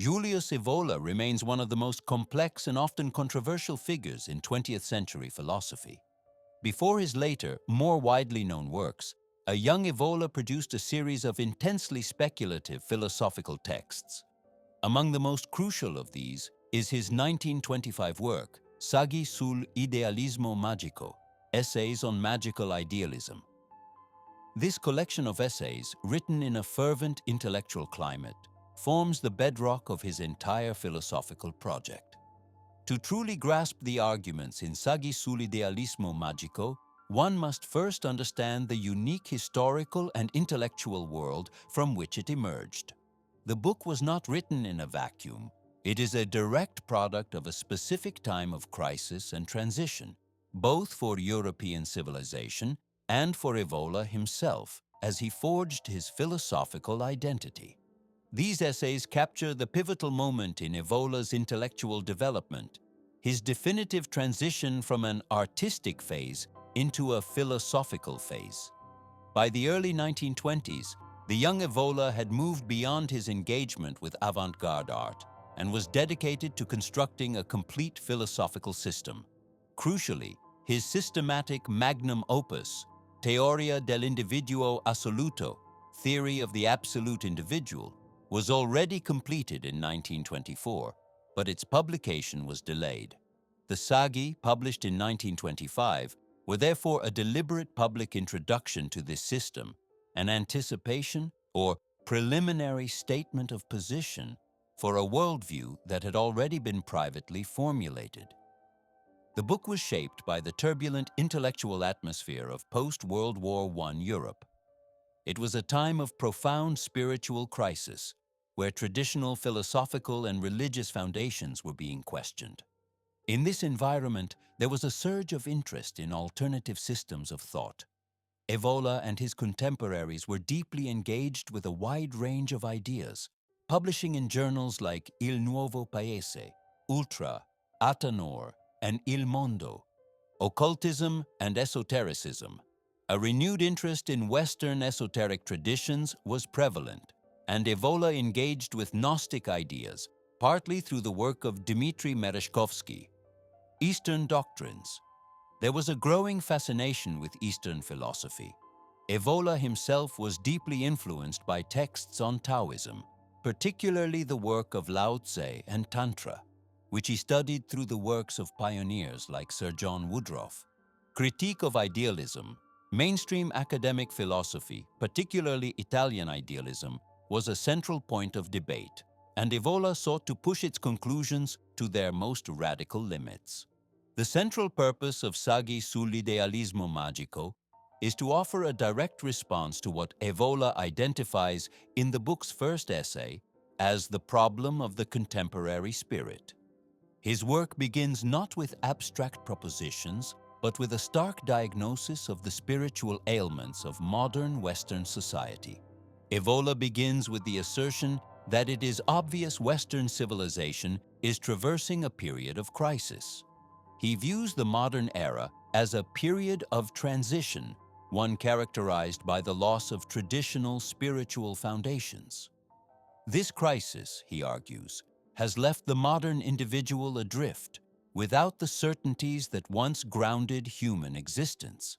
Julius Evola remains one of the most complex and often controversial figures in 20th century philosophy. Before his later, more widely known works, a young Evola produced a series of intensely speculative philosophical texts. Among the most crucial of these is his 1925 work, Saggi sull'idealismo magico, Essays on Magical Idealism. This collection of essays, written in a fervent intellectual climate, forms the bedrock of his entire philosophical project. To truly grasp the arguments in Saggi sull'idealismo magico, one must first understand the unique historical and intellectual world from which it emerged. The book was not written in a vacuum. It is a direct product of a specific time of crisis and transition, both for European civilization and for Evola himself, as he forged his philosophical identity. These essays capture the pivotal moment in Evola's intellectual development, his definitive transition from an artistic phase into a philosophical phase. By the early 1920s, the young Evola had moved beyond his engagement with avant-garde art and was dedicated to constructing a complete philosophical system. Crucially, his systematic magnum opus, Teoria dell'individuo assoluto, Theory of the Absolute Individual, was already completed in 1924, but its publication was delayed. The Saggi, published in 1925, were therefore a deliberate public introduction to this system, an anticipation or preliminary statement of position for a worldview that had already been privately formulated. The book was shaped by the turbulent intellectual atmosphere of post-World War I Europe. It was a time of profound spiritual crisis, where traditional philosophical and religious foundations were being questioned. In this environment, there was a surge of interest in alternative systems of thought. Evola and his contemporaries were deeply engaged with a wide range of ideas, publishing in journals like Il Nuovo Paese, Ultra, Atanor, and Il Mondo. Occultism and esotericism. A renewed interest in Western esoteric traditions was prevalent, and Evola engaged with Gnostic ideas, partly through the work of Dmitry Merezhkovsky. Eastern doctrines. There was a growing fascination with Eastern philosophy. Evola himself was deeply influenced by texts on Taoism, particularly the work of Lao Tse and Tantra, which he studied through the works of pioneers like Sir John Woodroffe. Critique of idealism. Mainstream academic philosophy, particularly Italian idealism, was a central point of debate, and Evola sought to push its conclusions to their most radical limits. The central purpose of Saggi sull'idealismo magico is to offer a direct response to what Evola identifies in the book's first essay as the problem of the contemporary spirit. His work begins not with abstract propositions, but with a stark diagnosis of the spiritual ailments of modern Western society. Evola begins with the assertion that it is obvious Western civilization is traversing a period of crisis. He views the modern era as a period of transition, one characterized by the loss of traditional spiritual foundations. This crisis, he argues, has left the modern individual adrift, without the certainties that once grounded human existence.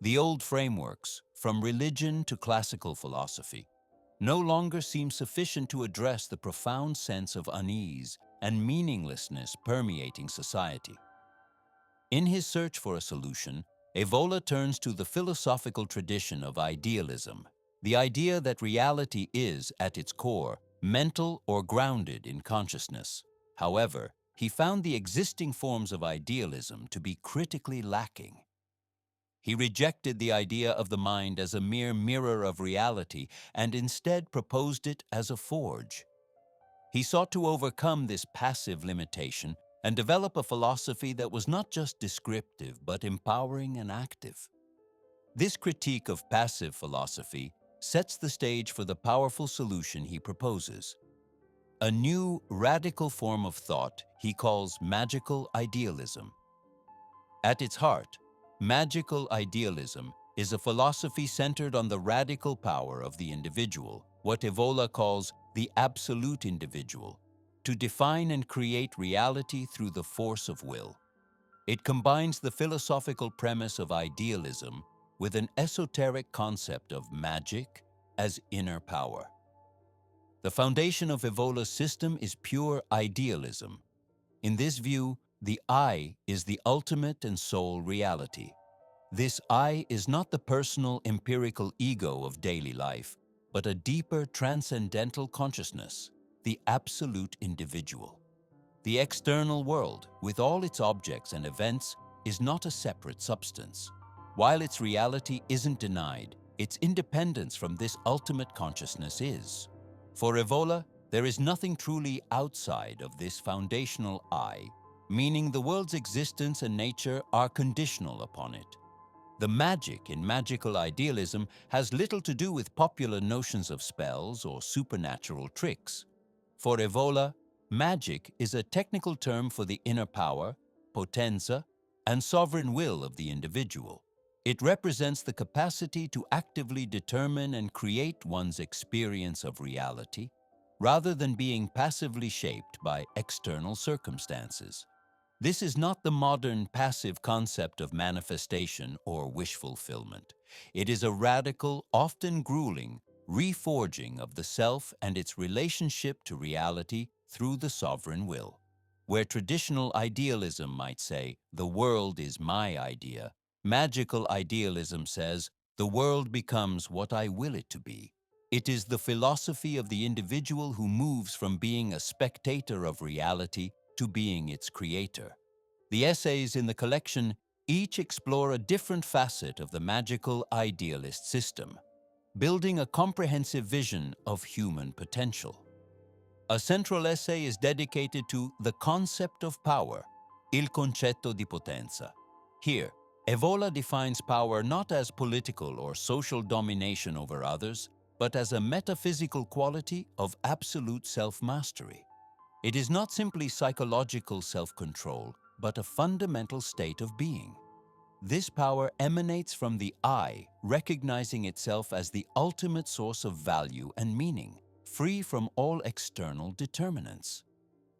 The old frameworks, from religion to classical philosophy, no longer seem sufficient to address the profound sense of unease and meaninglessness permeating society. In his search for a solution, Evola turns to the philosophical tradition of idealism, the idea that reality is, at its core, mental or grounded in consciousness. However, he found the existing forms of idealism to be critically lacking. He rejected the idea of the mind as a mere mirror of reality and instead proposed it as a forge. He sought to overcome this passive limitation and develop a philosophy that was not just descriptive but empowering and active. This critique of passive philosophy sets the stage for the powerful solution he proposes. A new, radical form of thought he calls magical idealism. At its heart, magical idealism is a philosophy centered on the radical power of the individual, what Evola calls the absolute individual, to define and create reality through the force of will. It combines the philosophical premise of idealism with an esoteric concept of magic as inner power. The foundation of Evola's system is pure idealism. In this view, the I is the ultimate and sole reality. This I is not the personal empirical ego of daily life, but a deeper transcendental consciousness, the absolute individual. The external world, with all its objects and events, is not a separate substance. While its reality isn't denied, its independence from this ultimate consciousness is. For Evola, there is nothing truly outside of this foundational I, meaning the world's existence and nature are conditional upon it. The magic in magical idealism has little to do with popular notions of spells or supernatural tricks. For Evola, magic is a technical term for the inner power, potenza, and sovereign will of the individual. It represents the capacity to actively determine and create one's experience of reality, rather than being passively shaped by external circumstances. This is not the modern passive concept of manifestation or wish fulfillment. It is a radical, often grueling, reforging of the self and its relationship to reality through the sovereign will. Where traditional idealism might say, "The world is my idea," magical idealism says, "The world becomes what I will it to be." It is the philosophy of the individual who moves from being a spectator of reality to being its creator. The essays in the collection each explore a different facet of the magical idealist system, building a comprehensive vision of human potential. A central essay is dedicated to the concept of power, il concetto di potenza. Here, Evola defines power not as political or social domination over others, but as a metaphysical quality of absolute self-mastery. It is not simply psychological self-control, but a fundamental state of being. This power emanates from the I, recognizing itself as the ultimate source of value and meaning, free from all external determinants.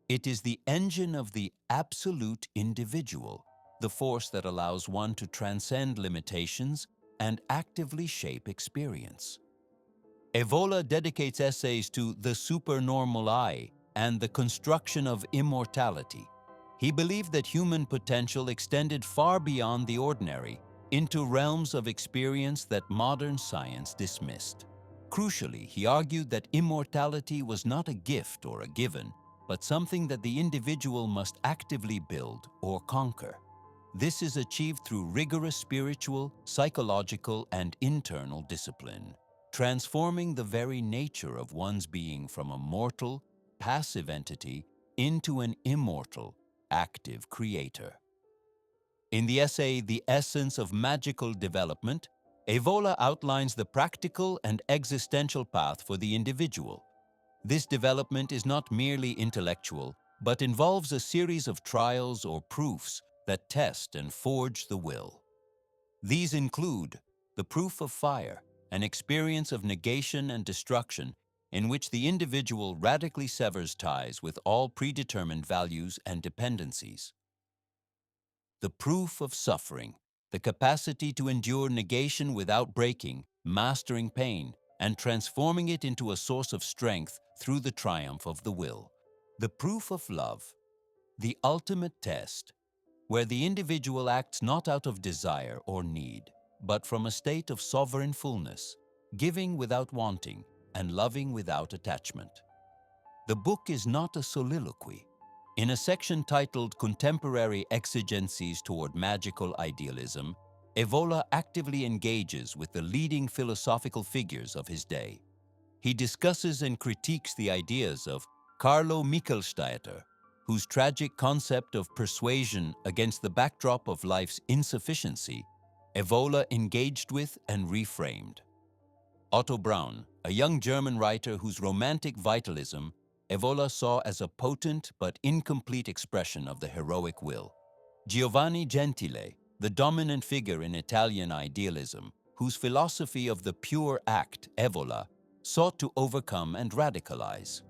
It is the engine of the absolute individual, the force that allows one to transcend limitations and actively shape experience. Evola dedicates essays to the supernormal I and the construction of immortality. He believed that human potential extended far beyond the ordinary, into realms of experience that modern science dismissed. Crucially, he argued that immortality was not a gift or a given, but something that the individual must actively build or conquer. This is achieved through rigorous spiritual, psychological, and internal discipline, transforming the very nature of one's being from a mortal, passive entity into an immortal, active creator. In the essay, The Essence of Magical Development, Evola outlines the practical and existential path for the individual. This development is not merely intellectual, but involves a series of trials or proofs that test and forge the will. These include the proof of fire, an experience of negation and destruction in which the individual radically severs ties with all predetermined values and dependencies. The proof of suffering, the capacity to endure negation without breaking, mastering pain, and transforming it into a source of strength through the triumph of the will. The proof of love, the ultimate test, where the individual acts not out of desire or need, but from a state of sovereign fullness, giving without wanting and loving without attachment. The book is not a soliloquy. In a section titled Contemporary Exigencies Toward Magical Idealism, Evola actively engages with the leading philosophical figures of his day. He discusses and critiques the ideas of Carlo Michelstaedter, whose tragic concept of persuasion against the backdrop of life's insufficiency, Evola engaged with and reframed. Otto Braun, a young German writer whose romantic vitalism Evola saw as a potent but incomplete expression of the heroic will. Giovanni Gentile, the dominant figure in Italian idealism, whose philosophy of the pure act, Evola, sought to overcome and radicalize.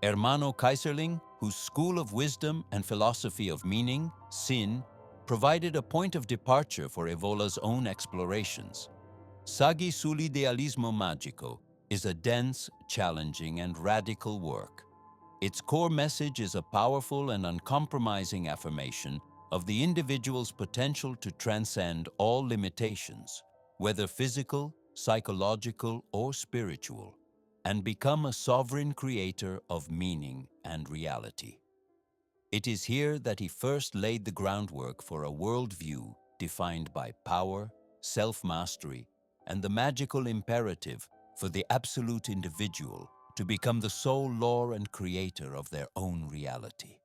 Hermano Kaiserling, whose school of wisdom and philosophy of meaning, sin, provided a point of departure for Evola's own explorations. Saggi sull'idealismo magico is a dense, challenging, and radical work. Its core message is a powerful and uncompromising affirmation of the individual's potential to transcend all limitations, whether physical, psychological, or spiritual, and become a sovereign creator of meaning and reality. It is here that he first laid the groundwork for a worldview defined by power, self-mastery, and the magical imperative for the absolute individual to become the sole law and creator of their own reality.